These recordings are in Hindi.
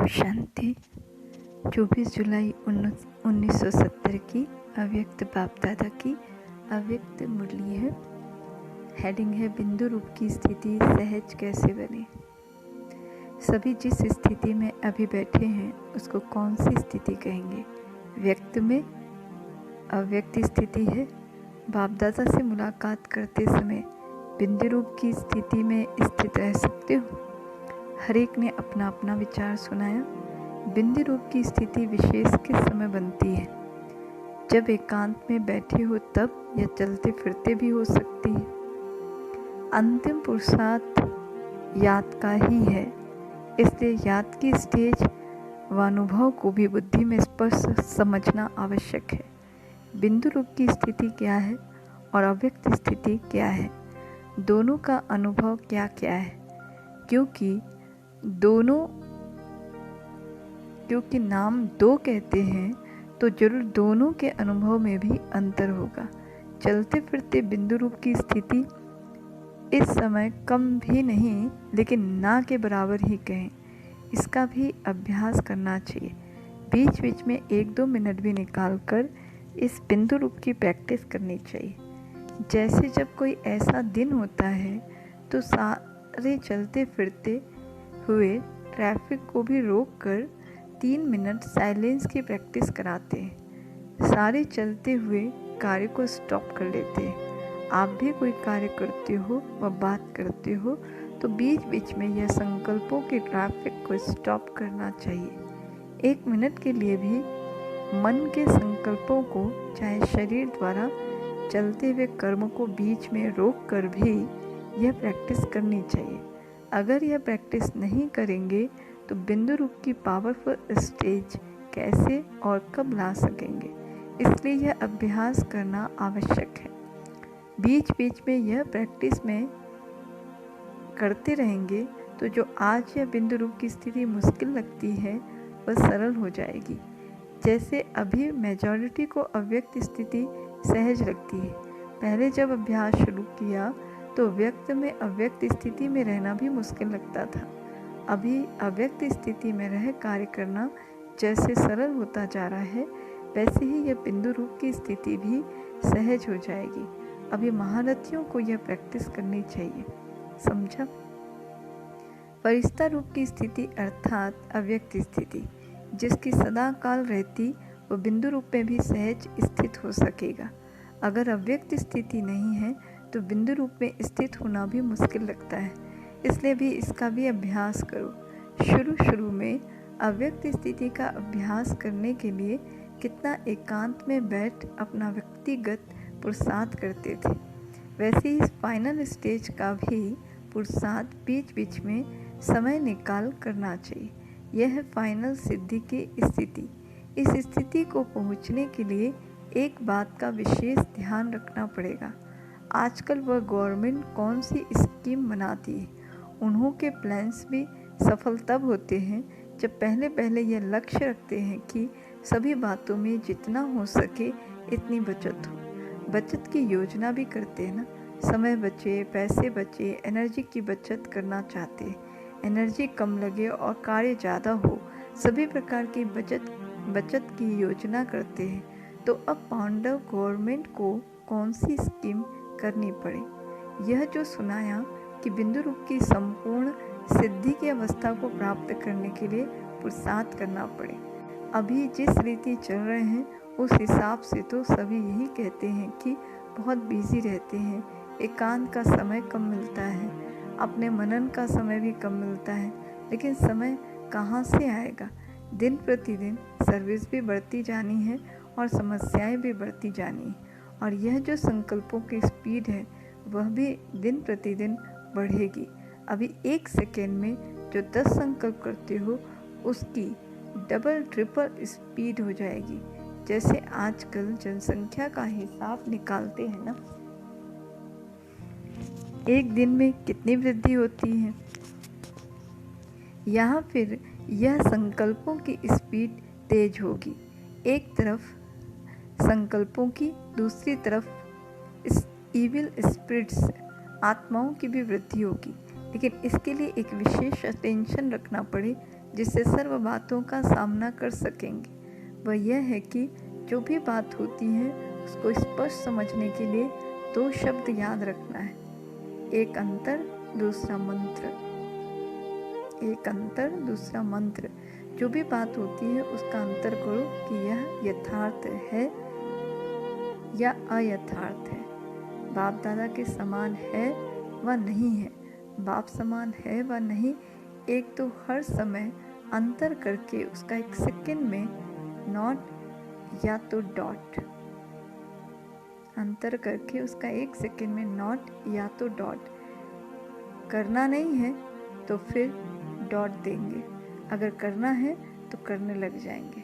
ओम शांति। 24 जुलाई 1970 की अव्यक्त बाप दादा की अव्यक्त मुरली है। हेडिंग है बिंदु रूप की स्थिति सहज कैसे बने। सभी जिस स्थिति में अभी बैठे हैं उसको कौन सी स्थिति कहेंगे? व्यक्त में अव्यक्त स्थिति है। बाप दादा से मुलाकात करते समय बिंदु रूप की स्थिति में स्थित रह सकते हो। हर एक ने अपना अपना विचार सुनाया। बिंदु रूप की स्थिति विशेष किस समय बनती है? जब एकांत में बैठे हो तब, या चलते फिरते भी हो सकती है। अंतिम पुरुषार्थ याद का ही है, इसलिए याद की स्टेज व अनुभव को भी बुद्धि में स्पष्ट समझना आवश्यक है। बिंदु रूप की स्थिति क्या है और अव्यक्त स्थिति क्या है, दोनों का अनुभव क्या क्या है। क्योंकि नाम दो कहते हैं तो जरूर दोनों के अनुभव में भी अंतर होगा। चलते फिरते बिंदु रूप की स्थिति इस समय कम भी नहीं, लेकिन ना के बराबर ही कहें। इसका भी अभ्यास करना चाहिए। बीच बीच में 1-2 मिनट भी निकाल कर इस बिंदु रूप की प्रैक्टिस करनी चाहिए। जैसे जब कोई ऐसा दिन होता है तो सारे चलते फिरते हुए ट्रैफिक को भी रोक कर 3 मिनट साइलेंस की प्रैक्टिस कराते हैं। सारे चलते हुए कार्य को स्टॉप कर लेते हैं। आप भी कोई कार्य करते हो व बात करते हो तो बीच बीच में यह संकल्पों के ट्रैफिक को स्टॉप करना चाहिए। 1 मिनट के लिए भी मन के संकल्पों को, चाहे शरीर द्वारा चलते हुए कर्म को बीच में रोक कर भी यह प्रैक्टिस करनी चाहिए। अगर यह प्रैक्टिस नहीं करेंगे तो बिंदु रूप की पावरफुल स्टेज कैसे और कब ला सकेंगे? इसलिए यह अभ्यास करना आवश्यक है। बीच बीच में यह प्रैक्टिस में करते रहेंगे तो जो आज यह बिंदु रूप की स्थिति मुश्किल लगती है वह सरल हो जाएगी। जैसे अभी मेजॉरिटी को अव्यक्त स्थिति सहज लगती है। पहले जब अभ्यास शुरू किया तो व्यक्त में अव्यक्त स्थिति में रहना भी मुश्किल लगता था। अभी अव्यक्त स्थिति में रह कार्य करना जैसे सरल होता जा रहा है, वैसे ही यह बिंदु रूप की स्थिति भी सहज हो जाएगी। अभी महारथियों को यह प्रैक्टिस करनी चाहिए। समझा? फरिश्ता रूप की स्थिति अर्थात अव्यक्त स्थिति, जिसकी सदा काल रहती, वो बिंदु रूप में भी सहज स्थित हो सकेगा। अगर अव्यक्त स्थिति नहीं है तो बिंदु रूप में स्थित होना भी मुश्किल लगता है। इसलिए भी इसका भी अभ्यास करो। शुरू में अव्यक्त स्थिति का अभ्यास करने के लिए कितना एकांत में बैठ अपना व्यक्तिगत पुरुषार्थ करते थे, वैसे ही इस फाइनल स्टेज का भी पुरुषार्थ बीच बीच में समय निकाल करना चाहिए। यह है फाइनल सिद्धि की स्थिति। इस स्थिति को पहुंचने के लिए एक बात का विशेष ध्यान रखना पड़ेगा। आजकल वह गवर्नमेंट कौन सी स्कीम बनाती है, उन्हों के प्लान्स भी सफल तब होते हैं जब पहले यह लक्ष्य रखते हैं कि सभी बातों में जितना हो सके इतनी बचत हो। बचत की योजना भी करते हैं ना। समय बचे, पैसे बचे, एनर्जी की बचत करना चाहते हैं। एनर्जी कम लगे और कार्य ज़्यादा हो, सभी प्रकार की बचत की योजना करते हैं। तो अब पांडव गवर्नमेंट को कौन सी स्कीम करनी पड़े? यह जो सुनाया कि बिंदु रूप की संपूर्ण सिद्धि की अवस्था को प्राप्त करने के लिए पुरुषार्थ करना पड़े। अभी जिस रीति चल रहे हैं उस हिसाब से तो सभी यही कहते हैं कि बहुत बिजी रहते हैं, एकांत का समय कम मिलता है, अपने मनन का समय भी कम मिलता है। लेकिन समय कहाँ से आएगा? दिन प्रतिदिन सर्विस भी बढ़ती जानी है और समस्याएं भी बढ़ती जानी है, और यह जो संकल्पों की स्पीड है वह भी दिन प्रतिदिन बढ़ेगी। अभी 1 सेकेंड में जो 10 संकल्प करते हो उसकी डबल ट्रिपल स्पीड हो जाएगी। जैसे आजकल जनसंख्या का हिसाब निकालते हैं ना, एक दिन में कितनी वृद्धि होती है, यहाँ फिर यह संकल्पों की स्पीड तेज होगी। एक तरफ संकल्पों की, दूसरी तरफ इस इविल स्पिरिट्स आत्माओं की भी वृद्धि होगी। लेकिन इसके लिए एक विशेष अटेंशन रखना पड़े जिससे सर्व बातों का सामना कर सकेंगे वह यह है कि जो भी बात होती है उसको स्पष्ट समझने के लिए 2 शब्द याद रखना है, एक अंतर दूसरा मंत्र। एक अंतर दूसरा मंत्र। जो भी बात होती है उसका अंतर करो कि यह यथार्थ है या अयथार्थ है, बाप दादा के समान है व नहीं है, बाप समान है व नहीं। एक तो हर समय अंतर करके उसका एक सेकंड में नॉट या तो डॉट, अंतर करके उसका एक सेकंड में नॉट या तो डॉट करना नहीं है तो फिर डॉट देंगे, अगर करना है तो करने लग जाएंगे।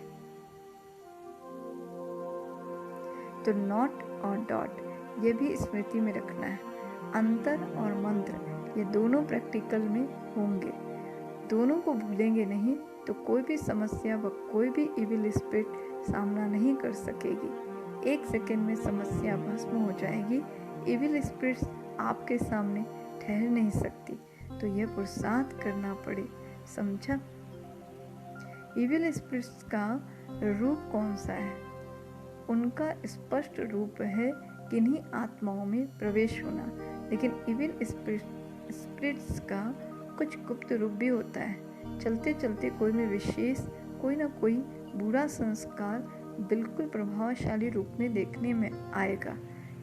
तो नॉट और डॉट ये भी स्मृति में रखना है। अंतर और मंत्र ये दोनों प्रैक्टिकल में होंगे, दोनों को भूलेंगे नहीं तो कोई भी समस्या व कोई भी इविल स्पिरिट सामना नहीं कर सकेगी। एक सेकंड में समस्या भस्म हो जाएगी। इविल स्पिरिट्स आपके सामने ठहर नहीं सकती, तो यह पुरुषार्थ करना पड़े, समझा। इविल स्पिरिट्स का रूप कौन सा है? उनका स्पष्ट रूप है किन्हीं आत्माओं में प्रवेश होना, लेकिन इविल स्पिरिट्स का कुछ गुप्त रूप भी होता है। चलते चलते कोई में विशेष कोई ना कोई बुरा संस्कार बिल्कुल प्रभावशाली रूप में देखने में आएगा,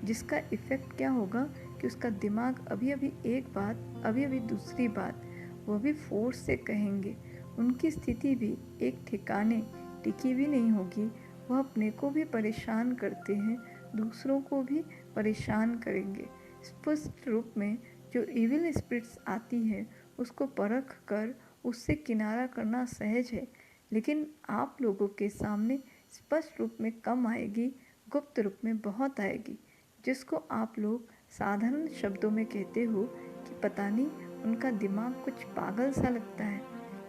जिसका इफेक्ट क्या होगा कि उसका दिमाग अभी अभी एक बात अभी अभी दूसरी बात वह भी फोर्स से कहेंगे। उनकी स्थिति भी एक ठिकाने टिकी भी नहीं होगी। वह अपने को भी परेशान करते हैं, दूसरों को भी परेशान करेंगे। स्पष्ट रूप में जो इविल स्पिरिट्स आती है उसको परख कर उससे किनारा करना सहज है, लेकिन आप लोगों के सामने स्पष्ट रूप में कम आएगी, गुप्त रूप में बहुत आएगी, जिसको आप लोग साधारण शब्दों में कहते हो कि पता नहीं उनका दिमाग कुछ पागल सा लगता है,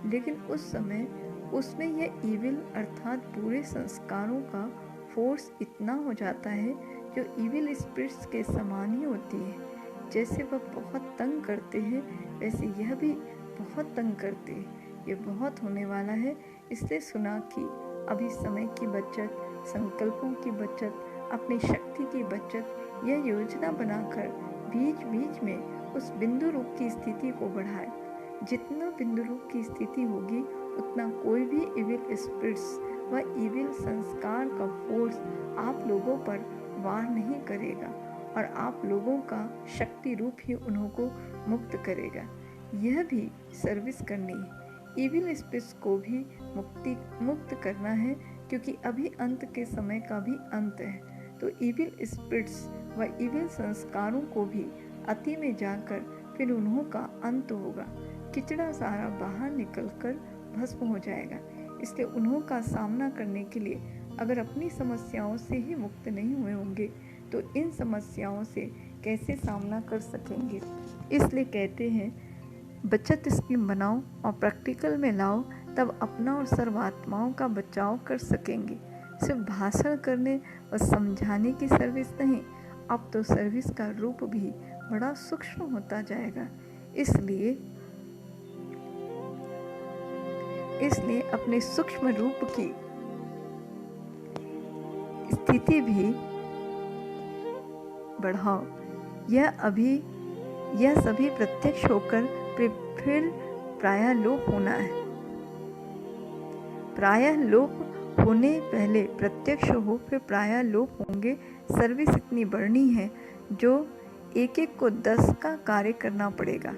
लेकिन उस समय उसमें यह इविल अर्थात बुरे संस्कारों का फोर्स इतना हो जाता है जो इविल स्पिरिट्स के समान ही होती है। जैसे वह बहुत तंग करते हैं वैसे यह भी बहुत तंग करते हैं। ये बहुत होने वाला है, इसलिए सुना कि अभी समय की बचत, संकल्पों की बचत, अपनी शक्ति की बचत, यह योजना बनाकर बीच बीच में उस बिंदु रूप की स्थिति को बढ़ाए। जितना बिंदु रूप की स्थिति होगी उतना कोई भी इविल स्पिरिट्स व इविल संस्कार का फोर्स आप लोगों पर वार नहीं करेगा और आप लोगों का शक्ति रूप ही उन्हों को मुक्त करेगा। यह भी सर्विस करनी है, इविल स्पिरिट्स को भी मुक्त करना है, क्योंकि अभी अंत के समय का भी अंत है। तो इविल स्पिरिट्स व इविल संस्कारों को भी अति में जाकर फिर उन्हों का अंत होगा। किचड़ा सारा बाहर निकलकर भस्म हो जाएगा। इसलिए उन्हों का सामना करने के लिए अगर अपनी समस्याओं से ही मुक्त नहीं हुए होंगे तो इन समस्याओं से कैसे सामना कर सकेंगे। इसलिए कहते हैं बचत स्कीम बनाओ और प्रैक्टिकल में लाओ, तब अपना और सर्वात्माओं का बचाव कर सकेंगे। सिर्फ भाषण करने और समझाने की सर्विस नहीं, अब तो सर्विस का रूप भी बड़ा सूक्ष्म होता जाएगा। इसलिए अपने सूक्ष्म रूप की स्थिति भी बढ़ाओ। यह सभी प्रत्यक्ष होकर फिर प्रायः लोप होना है। प्रायः लोप होने पहले प्रत्यक्ष हो, फिर प्रायः लोप होंगे। सर्विस इतनी बढ़नी है जो एक एक को 10 का कार्य करना पड़ेगा।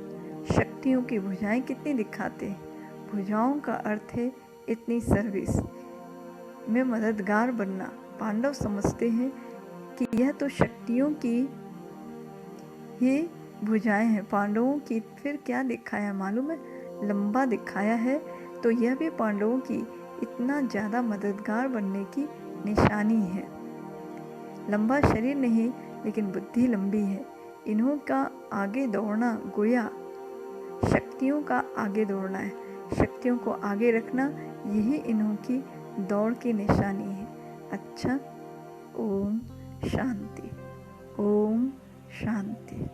शक्तियों की भुजाएं कितनी दिखाते हैं। भुजाओं का अर्थ है इतनी सर्विस में मददगार बनना। पांडव समझते हैं कि यह तो शक्तियों की ही भुजाएं हैं। पांडवों की फिर क्या दिखाया मालूम है? लंबा दिखाया है। तो यह भी पांडवों की इतना ज़्यादा मददगार बनने की निशानी है। लंबा शरीर नहीं, लेकिन बुद्धि लंबी है। इन्हों का आगे दौड़ना गोया शक्तियों का आगे दौड़ना है। शक्तियों को आगे रखना, यही इन्हों की दौड़ की निशानी है। अच्छा, ओम शांति, ओम शांति।